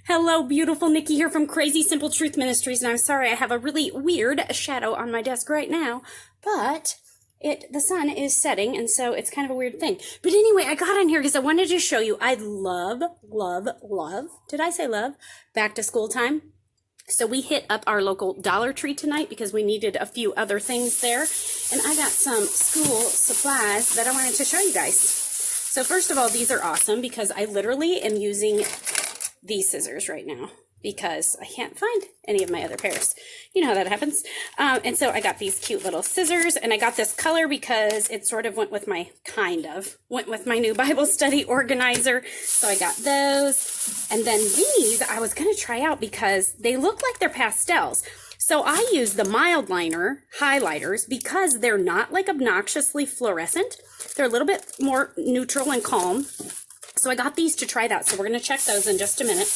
Hello, beautiful Nikki here from Crazy Simple Truth Ministries, and I'm sorry I have a really weird shadow on my desk right now, but the sun is setting, and so it's kind of a weird thing. But anyway, I got on here because I wanted to show you I love, did I say love? Back to school time. So we hit up our local Dollar Tree tonight because we needed a few other things there, and I got some school supplies that I wanted to show you guys. So first of all, these are awesome because I literally am using these scissors right now because I can't find any of my other pairs. You know how that happens. And so I got these cute little scissors, and I got this color because it sort of went with my new Bible study organizer. So I got those. And then these I was going to try out because they look like they're pastels. So I use the mild liner highlighters because they're not like obnoxiously fluorescent. They're a little bit more neutral and calm. So I got these to try that. So we're going to check those in just a minute.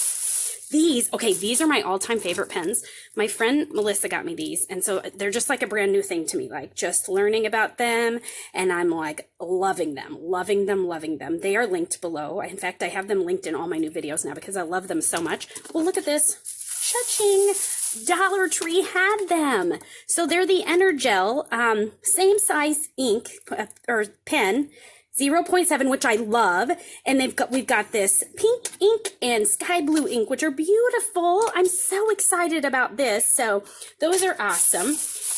These are my all-time favorite pens. My friend Melissa got me these. And so they're just like a brand new thing to me, like just learning about them. And I'm like loving them. They are linked below. In fact, I have them linked in all my new videos now because I love them so much. Well, look at this. Cha-ching! Dollar Tree had them. So they're the Energel, same size ink or pen. 0.7, which I love, and we've got this pink ink and sky blue ink, which are beautiful. I'm so excited about this. So those are awesome.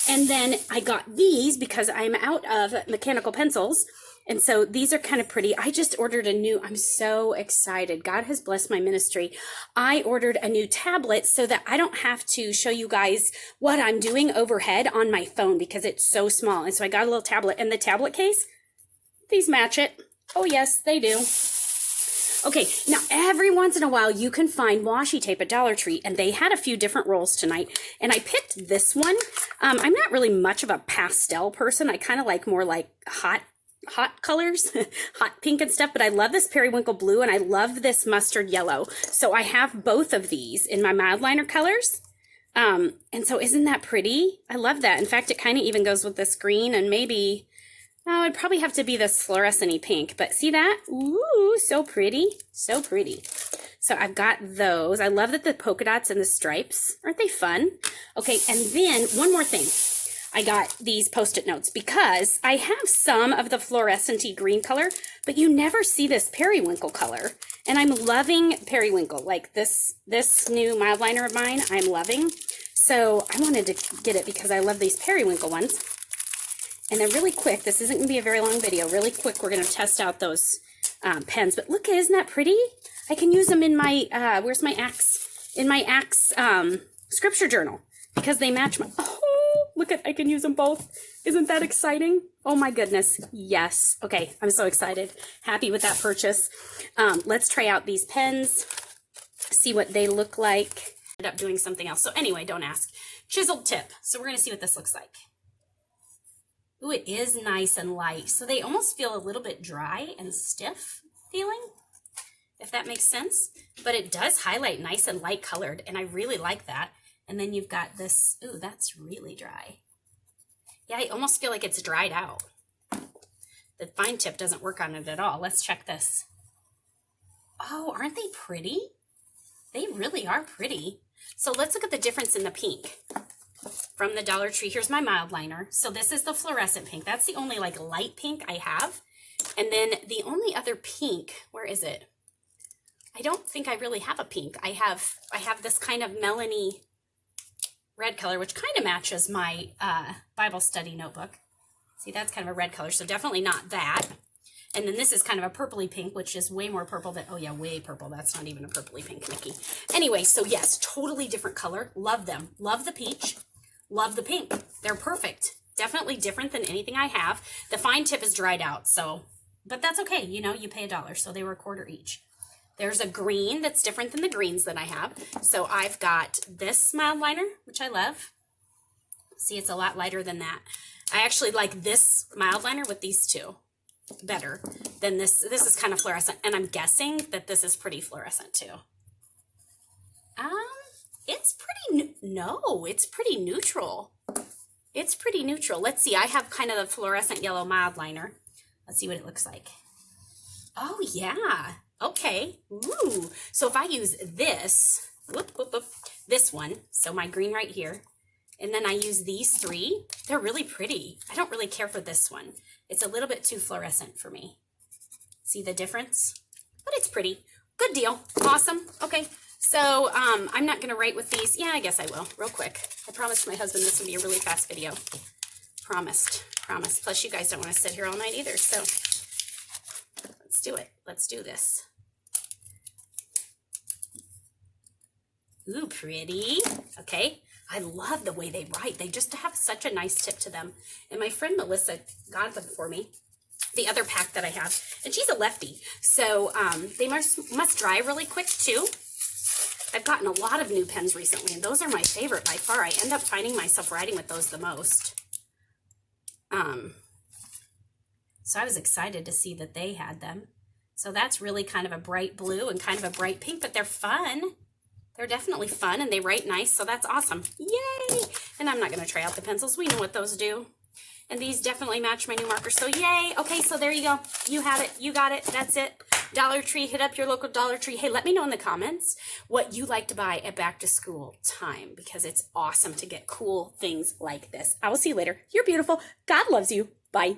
And then I got these because I'm out of mechanical pencils, and so these are kind of pretty. I just ordered I'm so excited. God has blessed my ministry. I ordered a new tablet so that I don't have to show you guys what I'm doing overhead on my phone because it's so small. And so I got a little tablet, and the tablet case, these match it. Oh yes, they do. Okay, now every once in a while you can find washi tape at Dollar Tree, and they had a few different rolls tonight, and I picked this one. I'm not really much of a pastel person. I kind of like more like hot colors, hot pink and stuff, but I love this periwinkle blue, and I love this mustard yellow. So I have both of these in my mild liner colors. And so isn't that pretty? I love that. In fact, it kind of even goes with this green, and maybe... Oh, it'd probably have to be this fluorescent-y pink, but see that? Ooh, so pretty, so pretty. So I've got those. I love that the polka dots and the stripes. Aren't they fun? Okay, and then one more thing. I got these Post-it notes because I have some of the fluorescent-y green color, but you never see this periwinkle color. And I'm loving periwinkle, like this new mild liner of mine, I'm loving. So I wanted to get it because I love these periwinkle ones. And then really quick, this isn't going to be a very long video, really quick, we're going to test out those pens. But look, isn't that pretty? I can use them in my, where's my axe? In my axe scripture journal because they match my, oh, look at, I can use them both. Isn't that exciting? Oh my goodness, yes. Okay, I'm so excited. Happy with that purchase. Let's try out these pens, see what they look like. Ended up doing something else. So anyway, don't ask. Chiseled tip. So we're going to see what this looks like. Ooh, it is nice and light. So they almost feel a little bit dry and stiff feeling, if that makes sense. But it does highlight nice and light colored, and I really like that. And then you've got this, ooh, that's really dry. Yeah, I almost feel like it's dried out. The fine tip doesn't work on it at all. Let's check this. Oh, aren't they pretty? They really are pretty. So let's look at the difference in the pink. From the Dollar Tree, here's my mild liner. So this is the fluorescent pink. That's the only like light pink I have. And then the only other pink, where is it? I don't think I really have a pink. I have this kind of melony red color, which kind of matches my Bible study notebook. See, that's kind of a red color, so definitely not that. And then this is kind of a purpley pink, which is way more purple than, oh yeah, way purple. That's not even a purpley pink, Nikki. Anyway, so yes, totally different color. Love them. Love the peach. Love the pink. They're perfect. Definitely different than anything I have. The fine tip is dried out, so, but that's okay. You know, you pay $1, so they were $1 each. There's a green that's different than the greens that I have. So I've got this mild liner, which I love. See, it's a lot lighter than that. I actually like this mild liner with these two better than this. This is kind of fluorescent, and I'm guessing that this is pretty fluorescent too. It's pretty, no, it's pretty neutral. It's pretty neutral. Let's see, I have kind of the fluorescent yellow mild liner. Let's see what it looks like. Oh yeah. Okay. Ooh. So if I use this, this one, so my green right here, and then I use these three, they're really pretty. I don't really care for this one. It's a little bit too fluorescent for me. See the difference? But it's pretty. Good deal. Awesome. Okay. So I'm not going to write with these. Yeah, I guess I will real quick. I promised my husband this would be a really fast video. Promised. Plus you guys don't want to sit here all night either. So let's do it. Let's do this. Ooh, pretty. Okay. I love the way they write. They just have such a nice tip to them. And my friend Melissa got them for me, the other pack that I have. And she's a lefty. So they must dry really quick too. I've gotten a lot of new pens recently, and those are my favorite by far. I end up finding myself writing with those the most. So I was excited to see that they had them. So that's really kind of a bright blue and kind of a bright pink, but they're fun. They're definitely fun, and they write nice, so that's awesome. Yay! And I'm not going to try out the pencils. We know what those do. And these definitely match my new markers, so yay! Okay, so there you go. You have it. You got it. That's it. Dollar Tree. Hit up your local Dollar Tree. Hey, let me know in the comments what you like to buy at back to school time, because it's awesome to get cool things like this. I will see you later. You're beautiful. God loves you. Bye.